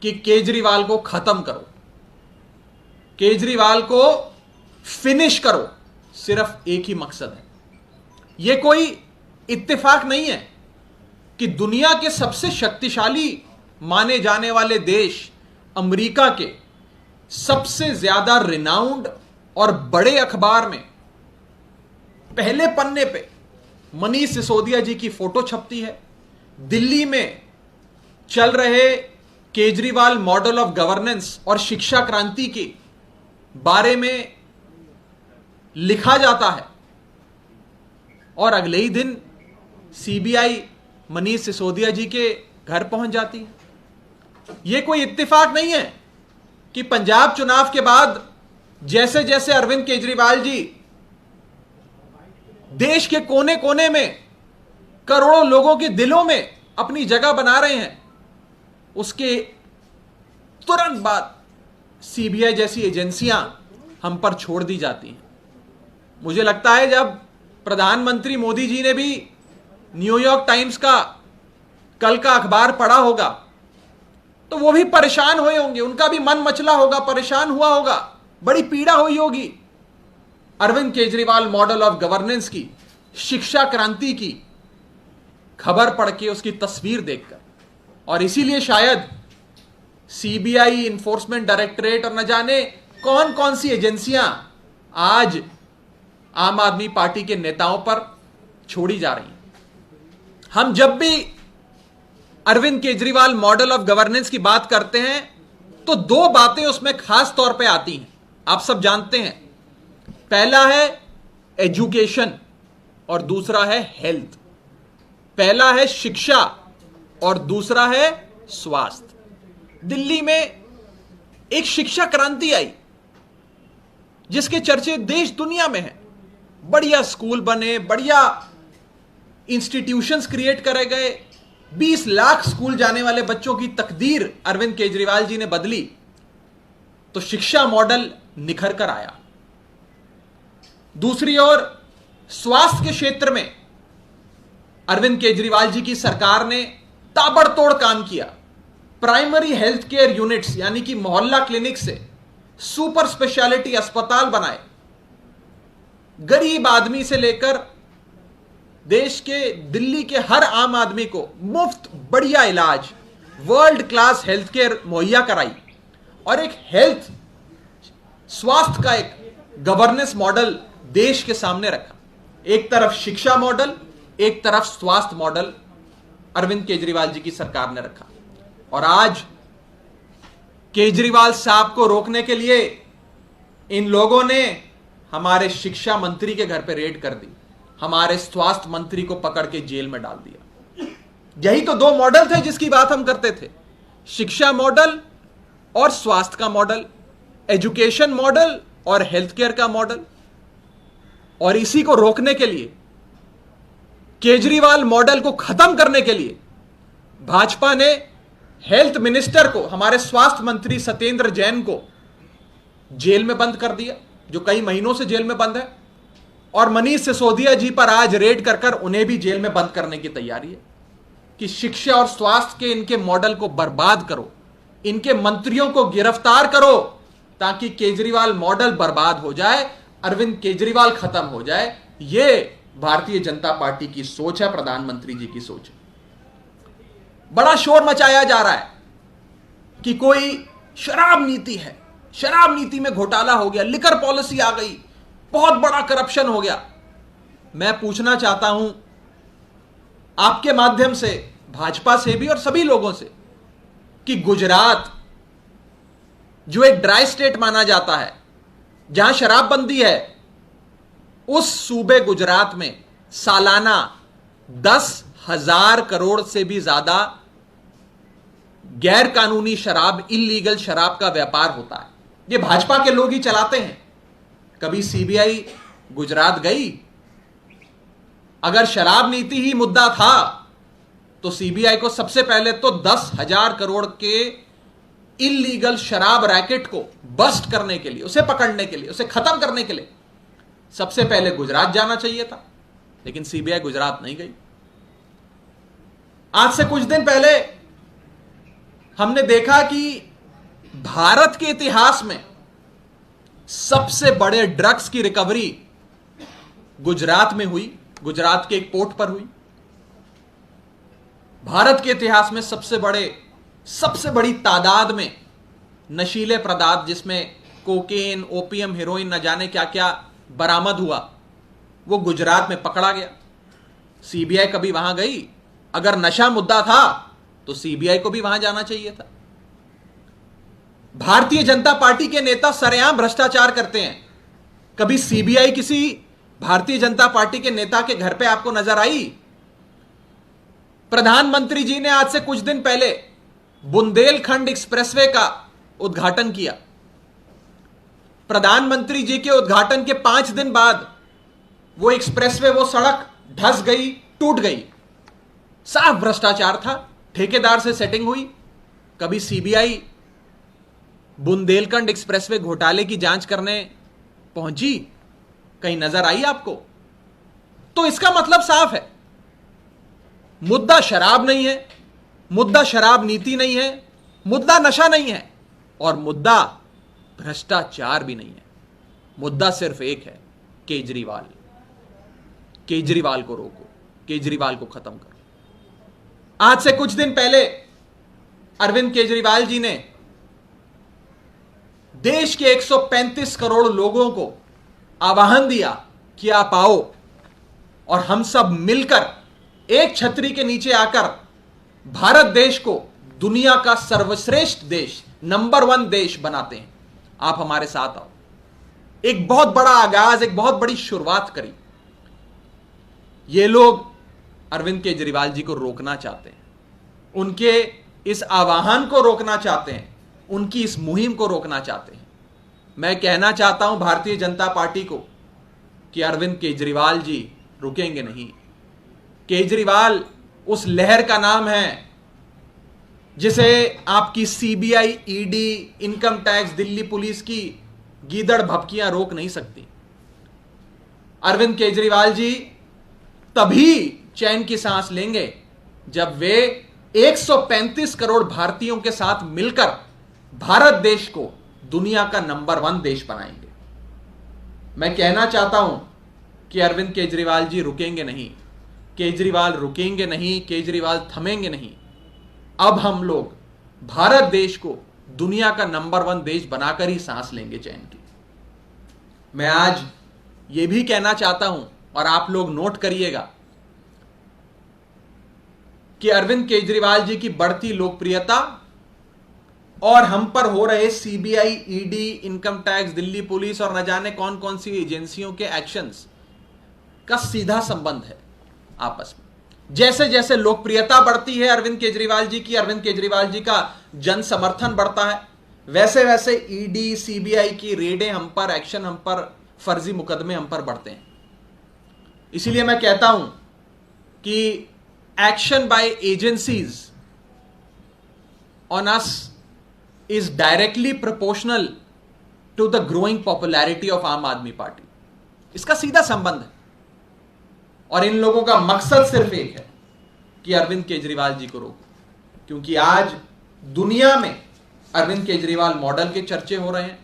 कि केजरीवाल को खत्म करो, केजरीवाल को फिनिश करो। सिर्फ एक ही मकसद है। यह कोई इत्तेफाक नहीं है कि दुनिया के सबसे शक्तिशाली माने जाने वाले देश अमेरिका के सबसे ज्यादा रिनाउंड और बड़े अखबार में पहले पन्ने पे मनीष सिसोदिया जी की फोटो छपती है। दिल्ली में चल रहे केजरीवाल मॉडल ऑफ गवर्नेंस और शिक्षा क्रांति के बारे में लिखा जाता है और अगले ही दिन सीबीआई मनीष सिसोदिया जी के घर पहुंच जाती है। यह कोई इत्तेफाक नहीं है कि पंजाब चुनाव के बाद जैसे जैसे अरविंद केजरीवाल जी देश के कोने कोने में करोड़ों लोगों के दिलों में अपनी जगह बना रहे हैं, उसके तुरंत बाद सीबीआई जैसी एजेंसियां हम पर छोड़ दी जाती हैं। मुझे लगता है जब प्रधानमंत्री मोदी जी ने भी न्यूयॉर्क टाइम्स का कल का अखबार पढ़ा होगा तो वो भी परेशान हुए होंगे, उनका भी मन मचला होगा, परेशान हुआ होगा, बड़ी पीड़ा हुई होगी Arvind Kejriwal model of governance की, शिक्षा क्रांति की खबर पढ़ के, उसकी तस्वीर देखकर। और इसीलिए शायद सीबीआई, इन्फोर्समेंट डायरेक्टरेट और न जाने कौन कौन सी एजेंसियां आज आम आदमी पार्टी के नेताओं पर छोड़ी जा रही हैं। हम जब भी Arvind Kejriwal model of governance की बात करते हैं तो दो बातें उसमें खास तौर पे आती हैं, आप सब जानते हैं। पहला है एजुकेशन और दूसरा है हेल्थ। पहला है शिक्षा और दूसरा है स्वास्थ्य। दिल्ली में एक शिक्षा क्रांति आई जिसके चर्चे देश दुनिया में हैं। बढ़िया स्कूल बने, बढ़िया इंस्टीट्यूशंस क्रिएट करे गए, 20 लाख स्कूल जाने वाले बच्चों की तकदीर अरविंद केजरीवाल जी ने बदली, तो शिक्षा मॉडल निखर कर आया। दूसरी ओर स्वास्थ्य के क्षेत्र में अरविंद केजरीवाल जी की सरकार ने ताबड़तोड़ काम किया। प्राइमरी हेल्थ केयर यूनिट्स यानी कि मोहल्ला क्लिनिक से सुपर स्पेशलिटी अस्पताल बनाए। गरीब आदमी से लेकर देश के दिल्ली के हर आम आदमी को मुफ्त बढ़िया इलाज, वर्ल्ड क्लास हेल्थ केयर मुहैया कराई और एक हेल्थ स्वास्थ्य का एक गवर्नेंस मॉडल देश के सामने रखा। एक तरफ शिक्षा मॉडल, एक तरफ स्वास्थ्य मॉडल अरविंद केजरीवाल जी की सरकार ने रखा। और आज केजरीवाल साहब को रोकने के लिए इन लोगों ने हमारे शिक्षा मंत्री के घर पे रेड कर दी, हमारे स्वास्थ्य मंत्री को पकड़ के जेल में डाल दिया। यही तो दो मॉडल थे जिसकी बात हम करते थे, शिक्षा मॉडल और स्वास्थ्य का मॉडल, एजुकेशन मॉडल और हेल्थ केयर का मॉडल। और इसी को रोकने के लिए, केजरीवाल मॉडल को खत्म करने के लिए भाजपा ने हेल्थ मिनिस्टर को, हमारे स्वास्थ्य मंत्री सत्येंद्र जैन को जेल में बंद कर दिया, जो कई महीनों से जेल में बंद है। और मनीष सिसोदिया जी पर आज रेड कर कर उन्हें भी जेल में बंद करने की तैयारी है कि शिक्षा और स्वास्थ्य के इनके मॉडल को बर्बाद करो, इनके मंत्रियों को गिरफ्तार करो ताकि केजरीवाल मॉडल बर्बाद हो जाए, अरविंद केजरीवाल खत्म हो जाए। यह भारतीय जनता पार्टी की सोच है, प्रधानमंत्री जी की सोच है। बड़ा शोर मचाया जा रहा है कि कोई शराब नीति है, शराब नीति में घोटाला हो गया, लिकर पॉलिसी आ गई, बहुत बड़ा करप्शन हो गया। मैं पूछना चाहता हूं आपके माध्यम से भाजपा से भी और सभी लोगों से कि गुजरात जो एक ड्राई स्टेट माना जाता है, जहां शराबबंदी है, उस सूबे गुजरात में सालाना 10,000 करोड़ से भी ज्यादा गैर कानूनी शराब, इल्लीगल शराब का व्यापार होता है। ये भाजपा के लोग ही चलाते हैं। कभी सीबीआई गुजरात गई? अगर शराब नीति ही मुद्दा था तो सीबीआई को सबसे पहले तो 10,000 करोड़ के इल्लीगल शराब रैकेट को बस्ट करने के लिए, उसे पकड़ने के लिए, उसे खत्म करने के लिए सबसे पहले गुजरात जाना चाहिए था। लेकिन सीबीआई गुजरात नहीं गई। आज से कुछ दिन पहले हमने देखा कि भारत के इतिहास में सबसे बड़े ड्रग्स की रिकवरी गुजरात में हुई, गुजरात के एक पोर्ट पर हुई। भारत के इतिहास में सबसे बड़ी तादाद में नशीले पदार्थ, जिसमें कोकेन, ओपियम, हेरोइन, न जाने क्या क्या बरामद हुआ, वो गुजरात में पकड़ा गया। सीबीआई कभी वहां गई? अगर नशा मुद्दा था तो सीबीआई को भी वहां जाना चाहिए था। भारतीय जनता पार्टी के नेता सरेआम भ्रष्टाचार करते हैं। कभी सीबीआई किसी भारतीय जनता पार्टी के नेता के घर पे आपको नजर आई? प्रधानमंत्री जी ने आज से कुछ दिन पहले बुंदेलखंड एक्सप्रेसवे का उद्घाटन किया। प्रधानमंत्री जी के उद्घाटन के 5 दिन बाद वो एक्सप्रेसवे, वो सड़क धंस गई, टूट गई। साफ भ्रष्टाचार था, ठेकेदार से सेटिंग हुई। कभी सीबीआई बुंदेलखंड एक्सप्रेसवे घोटाले की जांच करने पहुंची? कहीं नजर आई आपको? तो इसका मतलब साफ है, मुद्दा शराब नहीं है, मुद्दा शराब नीति नहीं है, मुद्दा नशा नहीं है, और मुद्दा भ्रष्टाचार भी नहीं है। मुद्दा सिर्फ एक है, केजरीवाल। केजरीवाल को रोको, केजरीवाल को खत्म करो। आज से कुछ दिन पहले अरविंद केजरीवाल जी ने देश के 135 करोड़ लोगों को आह्वान दिया कि आप आओ और हम सब मिलकर एक छतरी के नीचे आकर भारत देश को दुनिया का सर्वश्रेष्ठ देश, नंबर 1 देश बनाते हैं। आप हमारे साथ आओ। एक बहुत बड़ा आगाज, एक बहुत बड़ी शुरुआत करी। ये लोग अरविंद केजरीवाल जी को रोकना चाहते हैं, उनके इस आह्वान को रोकना चाहते हैं, उनकी इस मुहिम को रोकना चाहते हैं। मैं कहना चाहता हूं भारतीय जनता पार्टी को कि अरविंद केजरीवाल जी रुकेंगे नहीं। केजरीवाल उस लहर का नाम है जिसे आपकी CBI, ED, income tax, Delhi police की गीदड़ भपकियां रोक नहीं सकती। अरविंद केजरीवाल जी तभी चैन की सांस लेंगे जब वे 135 करोड़ भारतीयों के साथ मिलकर भारत देश को दुनिया का नंबर 1 देश बनाएंगे। मैं कहना चाहता हूं कि अरविंद केजरीवाल जी रुकेंगे नहीं, केजरीवाल रुकेंगे नहीं, केजरीवाल थमेंगे नहीं। अब हम लोग भारत देश को दुनिया का नंबर 1 देश बनाकर ही सांस लेंगे चैन की। मैं आज यह भी कहना चाहता हूं, और आप लोग नोट करिएगा, कि अरविंद केजरीवाल जी की बढ़ती लोकप्रियता और हम पर हो रहे CBI, ED, income tax, Delhi police और न जाने कौन कौन सी एजेंसियों के एक्शंस का सीधा संबंध है आपस में। जैसे जैसे लोकप्रियता बढ़ती है अरविंद केजरीवाल जी की, अरविंद केजरीवाल जी का जन समर्थन बढ़ता है, वैसे वैसे ईडी, सीबीआई की रेडें हम पर, एक्शन हम पर, फर्जी मुकदमे हम पर बढ़ते हैं। इसीलिए मैं कहता हूं कि action by agencies on us is directly proportional to the growing popularity of आम आदमी पार्टी। इसका सीधा संबंध है, और इन लोगों का मकसद सिर्फ एक है कि अरविंद केजरीवाल जी को रोको, क्योंकि आज दुनिया में अरविंद केजरीवाल मॉडल के चर्चे हो रहे हैं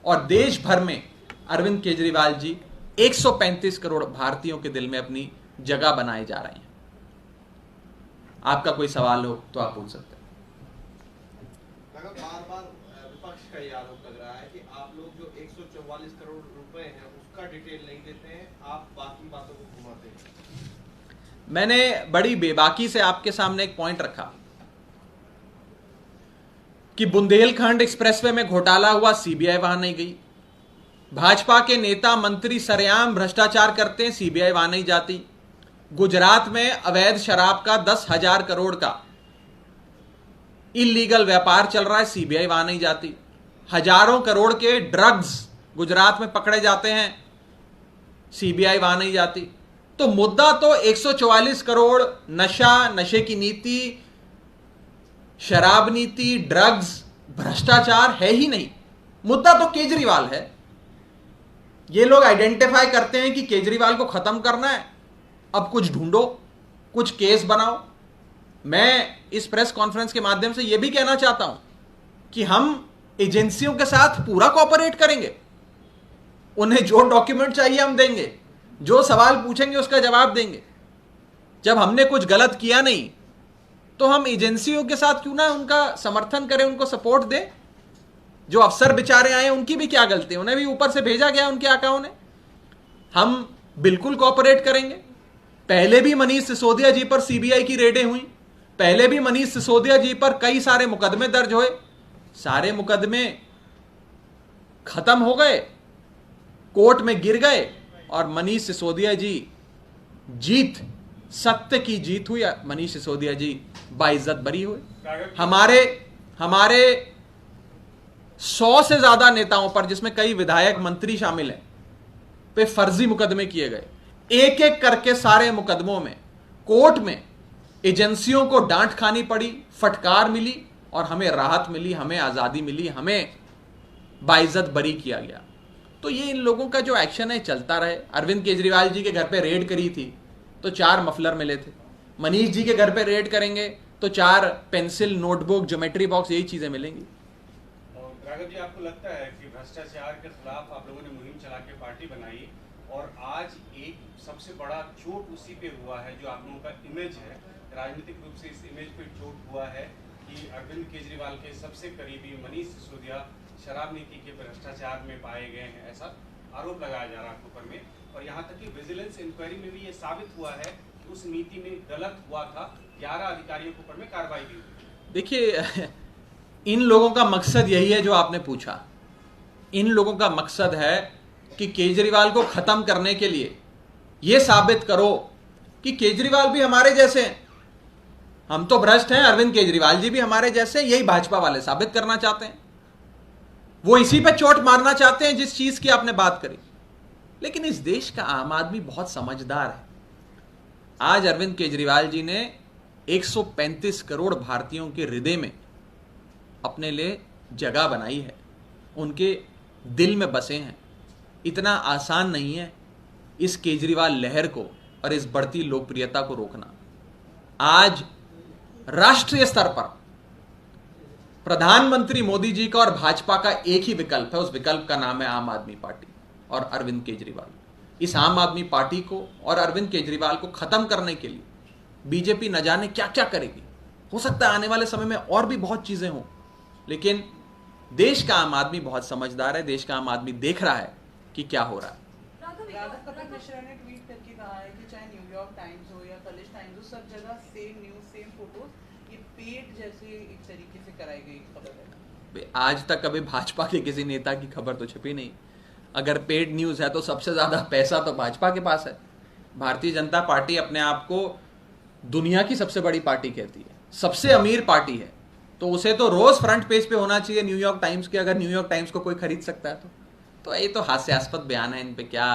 और देश भर में अरविंद केजरीवाल जी 135 करोड़ भारतीयों के दिल में अपनी जगह बनाए जा रहे हैं। आपका कोई सवाल हो तो आप पूछ सकते हैं। बार बार विपक्ष का ये आरोप लग रहा है कि आप लोग जो 144 करोड़ रुपए हैं उसका डिटेल नहीं देते हैं, आप बाकी बातों को घुमाते हैं। मैंने बड़ी बेबाकी से आपके सामने एक पॉइंट रखा कि बुंदेलखंड एक्सप्रेसवे में घोटाला हुआ, सीबीआई वहां नहीं गई। भाजपा के नेता मंत्री सरेआम भ्रष्टाचार करते हैं, सीबीआई वहां नहीं जाती। गुजरात में अवैध शराब का 10,000 करोड़ का इलीगल व्यापार चल रहा है, सीबीआई वहां नहीं जाती। हजारों करोड़ के ड्रग्स गुजरात में पकड़े जाते हैं, सीबीआई वहां नहीं जाती। तो मुद्दा तो 144 करोड़ नशा, नशे की नीति, शराब नीति, ड्रग्स, भ्रष्टाचार है ही नहीं। मुद्दा तो केजरीवाल है। ये लोग आइडेंटिफाई करते हैं कि केजरीवाल को खत्म करना है, अब कुछ ढूंढो, कुछ केस बनाओ। मैं इस प्रेस कॉन्फ्रेंस के माध्यम से यह भी कहना चाहता हूं कि हम एजेंसियों के साथ पूरा कोऑपरेट करेंगे। उन्हें जो डॉक्यूमेंट चाहिए हम देंगे, जो सवाल पूछेंगे उसका जवाब देंगे। जब हमने कुछ गलत किया नहीं तो हम एजेंसियों के साथ क्यों ना उनका समर्थन करें, उनको सपोर्ट दें। जो अफसर बेचारे आए उनकी भी क्या गलती, उन्हें भी ऊपर से भेजा गया उनके आकाओं ने। हम बिल्कुल कोऑपरेट करेंगे। पहले भी मनीष सिसोदिया जी पर सीबीआई की रेडें हुई, पहले भी मनीष सिसोदिया जी पर कई सारे मुकदमे दर्ज हुए, सारे मुकदमे खत्म हो गए, कोर्ट में गिर गए और मनीष सिसोदिया जी जीत, सत्य की जीत हुई। मनीष सिसोदिया जी बाइज्जत बरी हुए। हमारे 100 से ज्यादा नेताओं पर, जिसमें कई विधायक मंत्री शामिल हैं, पे फर्जी मुकदमे किए गए। एक एक करके सारे मुकदमों में कोर्ट में एजेंसियों को डांट खानी पड़ी, फटकार मिली और हमें राहत मिली, हमें आजादी मिली, हमें बाइज्जत बरी किया गया। तो ये इन लोगों का जो एक्शन है चलता रहे। अरविंद केजरीवाल जी के घर पे रेड करी थी तो 4 मफलर मिले थे। मनीष जी के घर पे रेड करेंगे तो 4 पेंसिल, नोटबुक, ज्योमेट्री बॉक्स, यही चीजें मिलेंगी। राघव जी, आपको लगता है कि भ्रष्टाचार के खिलाफ आप लोगों ने मुहिम चला के पार्टी बनाई और आज एक सबसे बड़ा चोट उसी पे हुआ है जो आप लोगों का इमेज है, राजनीतिक रूप से इस इमेज पे चोट हुआ है कि अरविंद केजरीवाल के सबसे करीबी मनीष सिसोदिया शराब नीति के भ्रष्टाचार में पाए गए हैं, ऐसा आरोप लगाया जा रहा है ऊपर में। और यहाँ तक कि विजिलेंस इंक्वायरी में भी ये साबित हुआ है कि उस नीति में गलत हुआ था, 11 अधिकारियों के ऊपर में कार्रवाई भी हुई। देखिए, इन लोगों का मकसद यही है जो आपने पूछा। इन लोगों का मकसद है कि केजरीवाल को खत्म करने के लिए यह साबित करो कि केजरीवाल भी हमारे जैसे हैं, हम तो भ्रष्ट हैं, अरविंद केजरीवाल जी भी हमारे जैसे हैं। यही भाजपा वाले साबित करना चाहते हैं। वो इसी पे चोट मारना चाहते हैं जिस चीज की आपने बात करी। लेकिन इस देश का आम आदमी बहुत समझदार है। आज अरविंद केजरीवाल जी ने 135 करोड़ भारतीयों के हृदय में अपने लिए जगह बनाई है, उनके दिल में बसे हैं। इतना आसान नहीं है इस केजरीवाल लहर को और इस बढ़ती लोकप्रियता को रोकना। आज राष्ट्रीय स्तर पर प्रधानमंत्री मोदी जी का और भाजपा का एक ही विकल्प है, उस विकल्प का नाम है आम आदमी पार्टी और अरविंद केजरीवाल। इस आम आदमी पार्टी को और अरविंद केजरीवाल को खत्म करने के लिए बीजेपी न जाने क्या क्या करेगी। हो सकता है आने वाले समय में और भी बहुत चीजें हों, लेकिन देश का आम आदमी बहुत समझदार है। देश का आम आदमी देख रहा है कि क्या हो रहा है। राघव कपिल मिश्रा ने ट्वीट करके कहा है कि चाहे न्यूयॉर्क टाइम्स हो या कलिश टाइम्स हो, सब जगह सेम न्यूज, सेम फोटोज, ये पेड जैसे एक तरीके से कराई गई खबर है। आज तक कभी भाजपा के किसी नेता की खबर तो छपी नहीं। अगर पेड न्यूज है तो सबसे ज्यादा पैसा तो भाजपा के पास है। भारतीय जनता पार्टी अपने आप को दुनिया की सबसे बड़ी पार्टी कहती है, सबसे अमीर पार्टी है, तो उसे तो रोज फ्रंट पेज पे होना चाहिए न्यूयॉर्क टाइम्स के। अगर न्यूयॉर्क टाइम्स को कोई खरीद सकता है तो ये तो हास्यास्पद बयान है। इन पे क्या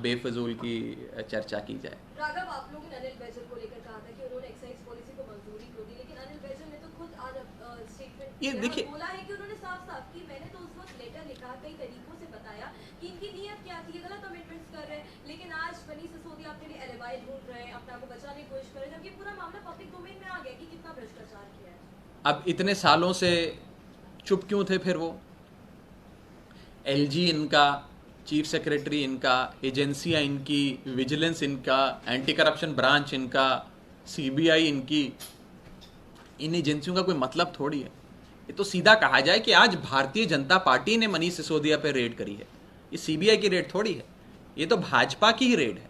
बेफजूल की चर्चा की जाए। राघव, आप लोगों ने अनिल बैजल को लेकर कहा था कि उन्होंने एक्साइज पॉलिसी को मंजूरी क्यों दी, लेकिन अनिल बैजल ने तो खुद आज स्टेटमेंट ये देखिए, बोला है कि उन्होंने साफ-साफ कि मैंने तो उस वक्त लेटर लिखा, कई तरीकों से बताया कि इनकी नीयत क्या थी, गलत कमिटमेंट्स कर रहे हैं, लेकिन आज मनीष सिसोदिया अपने लिए एलिबाई ढूंढ रहे हैं, अपने आप को बचाने की कोशिश कर रहे हैं, जबकि पूरा मामला पब्लिक डोमेन में आ गया कि कितना भ्रष्टाचार किया है। अब इतने सालों से चुप क्यों थे फिर वो? एलजी इनका, चीफ सेक्रेटरी इनका, एजेंसियां इनकी, विजिलेंस इनका, एंटी करप्शन ब्रांच इनका, सीबीआई इनकी, इन एजेंसियों का कोई मतलब थोड़ी है। ये तो सीधा कहा जाए कि आज भारतीय जनता पार्टी ने मनीष सिसोदिया पे रेड करी है, ये सीबीआई की रेड थोड़ी है, ये तो भाजपा की ही रेड है।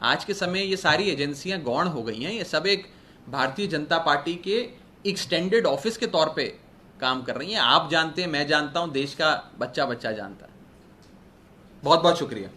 आज के समय ये सारी एजेंसियां गौण हो गई हैं, ये सब एक भारतीय जनता पार्टी के एक्सटेंडेड ऑफिस के तौर पे काम कर रही हैं। आप जानते हैं, मैं जानता हूं, देश का बच्चा बच्चा जानता है। बहुत बहुत शुक्रिया।